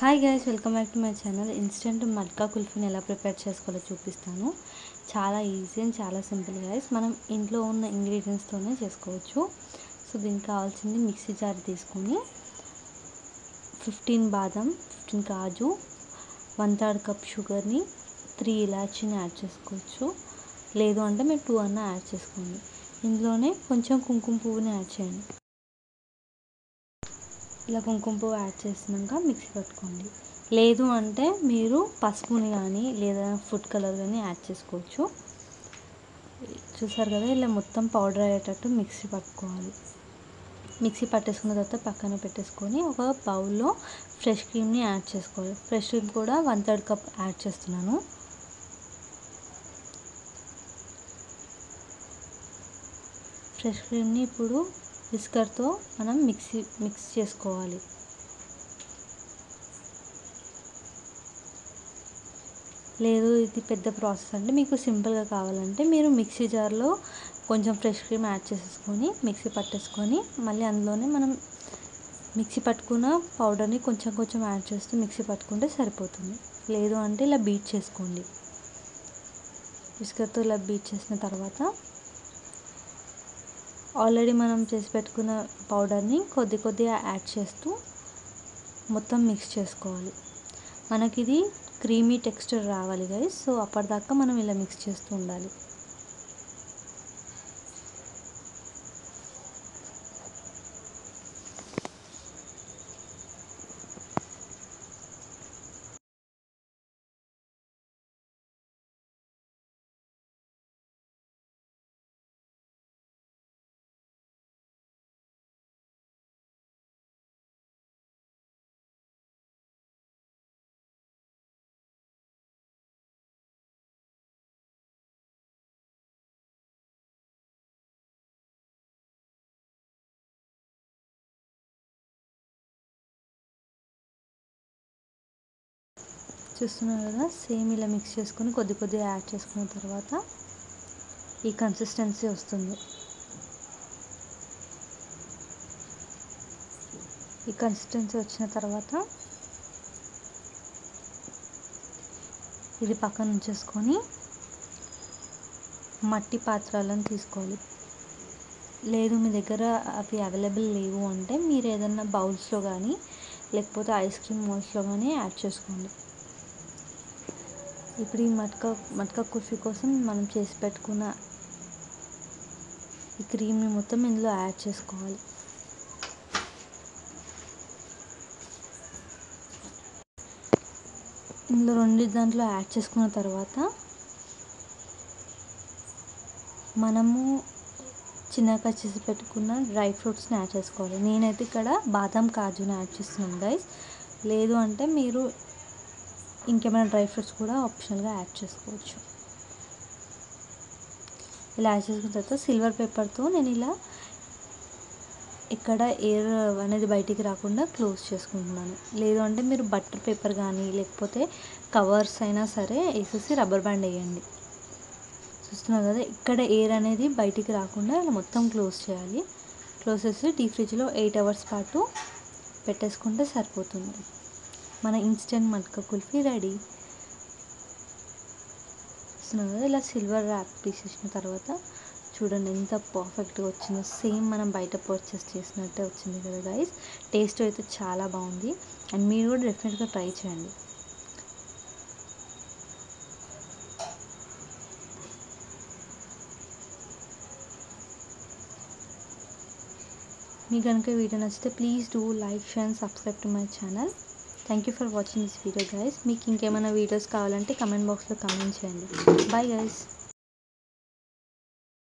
Hi guys, welcome back to my channel. Instant matka కుల్ఫీని ఎలా prepare చేసుకోవాలో చూపిస్తాను. చాలా ఈజీ అండ్ చాలా సింపుల్ గైస్. మనం ఇంట్లో ఉన్న ఇంగ్రీడియంట్స్తోనే చేసుకోవచ్చు. సో దీనికి కావాల్సింది మిక్సీ జార్ తీసుకొని 15 బాదం, 15 కాజు, 1/3 కప్ షుగర్ని, 3 ఇలాచీని యాడ్ చేసుకోవచ్చు. లేదు అంటే మీరు 2 అన్న యాడ్ చేసుకోండి. ఇందులోనే కొంచెం కుంకుమ పువ్వుని యాడ్ చేయండి. ఇలా కుంకుమ పువ్వు యాడ్ చేసినాక మిక్సీ పట్టుకోండి. లేదు అంటే మీరు పసుపుని కానీ లేదా ఫుడ్ కలర్ కానీ యాడ్ చేసుకోవచ్చు. చూసారు కదా, ఇలా మొత్తం పౌడర్ అయ్యేటట్టు మిక్సీ పట్టుకోవాలి. మిక్సీ పట్టేసుకున్న తర్వాత పక్కన పెట్టేసుకొని ఒక బౌల్లో ఫ్రెష్ క్రీమ్ని యాడ్ చేసుకోవాలి. ఫ్రెష్ క్రీమ్ కూడా 1/3 కప్ యాడ్ చేస్తున్నాను. ఫ్రెష్ క్రీమ్ని ఇప్పుడు విస్కర్తో మనం మిక్స్ చేసుకోవాలి. లేదు ఇది పెద్ద ప్రాసెస్ అంటే మీకు సింపుల్గా కావాలంటే మీరు మిక్సీ జార్లో కొంచెం ఫ్రెష్ క్రీమ్ యాడ్ చేసేసుకొని మిక్సీ పట్టేసుకొని మళ్ళీ అందులోనే మనం మిక్సీ పట్టుకున్న పౌడర్ని కొంచెం కొంచెం యాడ్ చేస్తూ మిక్సీ పట్టుకుంటే సరిపోతుంది. లేదు అంటే ఇలా బీట్ చేసుకోండి. విస్కర్తో ఇలా బీట్ చేసిన తర్వాత ఆల్రెడీ మనం చేసి పెట్టుకున్న పౌడర్ని కొద్దిగా యాడ్ చేస్తూ మొత్తం మిక్స్ చేసుకోవాలి. మనకి ఇది క్రీమీ టెక్స్చర్ రావాలి గైస్. సో అప్పటిదాకా మనం ఇలా మిక్స్ చేస్తూ ఉండాలి. చూస్తున్నారు కదా, సేమ్ ఇలా మిక్స్ చేసుకొని కొద్దిగా యాడ్ చేసుకున్న తర్వాత ఈ కన్సిస్టెన్సీ వస్తుంది. ఈ కన్సిస్టెన్సీ వచ్చిన తర్వాత ఇది పక్కన ఉంచేసుకొని మట్టి పాత్రలను తీసుకోవాలి. లేదు మీ దగ్గర అవి అవైలబుల్ లేవు అంటే మీరు ఏదన్నా బౌల్స్లో కానీ లేకపోతే ఐస్ క్రీమ్ మౌల్స్లో కానీ యాడ్ చేసుకోండి. ఇప్పుడు ఈ మట్కా కుల్ఫీ కోసం మనం చేసి పెట్టుకున్న ఈ క్రీమ్ని మొత్తం ఇందులో యాడ్ చేసుకోవాలి. ఇందులో దాంట్లో యాడ్ చేసుకున్న తర్వాత మనము చిన్నగా చేసి పెట్టుకున్న డ్రై ఫ్రూట్స్ని యాడ్ చేసుకోవాలి. నేనైతే ఇక్కడ బాదం కాజుని యాడ్ చేస్తున్నాను గైస్. లేదు అంటే మీరు ఇంకేమైనా డ్రై ఫ్రూట్స్ కూడా ఆప్షనల్గా యాడ్ చేసుకోవచ్చు. ఇలా యాడ్ చేసుకున్న తర్వాత సిల్వర్ పేపర్తో నేను ఇలా ఇక్కడ ఎయిర్ అనేది బయటికి రాకుండా క్లోజ్ చేసుకుంటున్నాను. లేదు అంటే మీరు బటర్ పేపర్ కానీ లేకపోతే కవర్స్ అయినా సరే వేసేసి రబ్బర్ బ్యాండ్ వేయండి. చూస్తున్నారు కదా, ఇక్కడ ఎయిర్ అనేది బయటికి రాకుండా ఇలా మొత్తం క్లోజ్ చేయాలి. క్లోజ్ చేసి డీప్ ఫ్రిడ్జ్లో 8 అవర్స్ పాటు పెట్టేసుకుంటే సరిపోతుంది. మన ఇన్స్టెంట్ మట్కా కుల్ఫీ రెడీ. చూస్తున్నారు కదా, ఇలా సిల్వర్ ర్యాప్ తీసేసిన తర్వాత చూడండి ఎంత పర్ఫెక్ట్గా వచ్చిందో. సేమ్ మనం బయట పర్చేస్ చేసినట్టే వచ్చింది కదా గైస్. టేస్ట్ అయితే చాలా బాగుంది అండ్ మీరు కూడా డెఫినెట్గా ట్రై చేయండి. మీకు కనుక వీడియో నచ్చితే please do like, share and subscribe to my channel. Thank you for watching this video guys. మీకు ఇంకేమైనా వీడియోస్ కావాలంటే కమెంట్ బాక్స్లో కమెంట్ చేయండి. Bye guys.